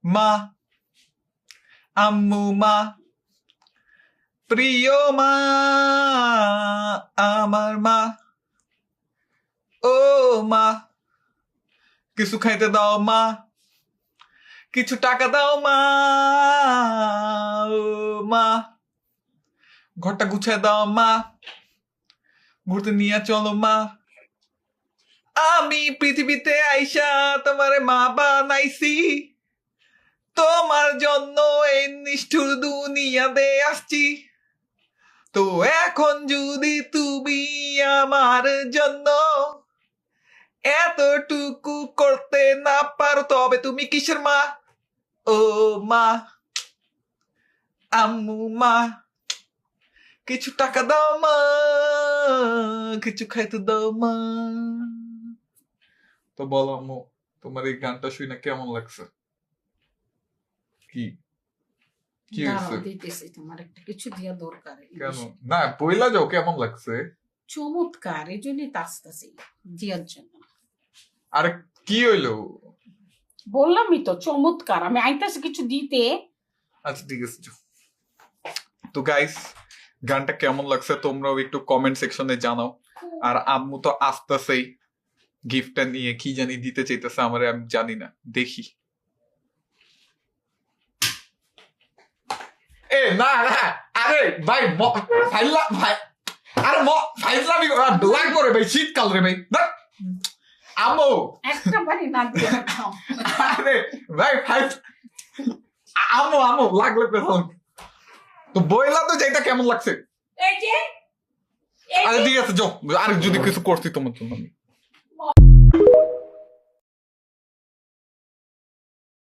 মা, আম্মু মা, প্রিয় মা, আমার মা, ও মা, কিছু খাইতে দাও মা, কিছু টাকা দাও মা, ও মা, ঘরটা গুছায় দাও মা, ঘুরতে নিয়ে চলো মা, আমি পৃথিবীতে আইসা তোমারে মা বানাইছি, তোমার জন্য এই নিষ্ঠুর দুনিয়াতে আসছি, তো এখন যদি তুমি আমার জন্য এতটুকু করতে না পারো তবে তুমি কিসের মা, ও মা, আম্মু মা, কিছু টাকা দাও মা, কিছু খাইতে দাও মা। তো বলো আম্মু, তোমার এই গানটা শুনে কেমন লাগছে? কি কি হয়েছে? দিতেছি, তোমার একটা কিছু দিয়া দরকার। কেন না বইলা যাও কেমন লাগছে? চমৎকার, এই জন্যই তো আসতেছি দিয়ার জন্য। আরে কি হইলো? বললামই তো চমৎকার, আমি আইতাছি কিছু দিতে। আচ্ছা ঠিক আছে যাও। তো গাইস, গানটা কেমন লাগছে তোমরাও একটু কমেন্ট সেকশনে জানাও। আর আম্মু তো আসতেছেই গিফটটা নিয়ে, কি জানি দিতে চাইতেছে আমারে, আমি জানি না, দেখি। এ না না, আরে ভাই ফাইলা ভাই, আরে ফাইজলামি লাগবো রে ভাই, শীতকাল রে ভাই। আম্মু একটা বাড়ি না দিয়ে দাও। আরে ভাই আম্মু আম্মু লাগলে পেছন তো বইলা তো যেটা কেমন লাগছে। এই যে আরে ঠিক আছে যাও, আর যদি কিছু করছি তোমার জন্য আমি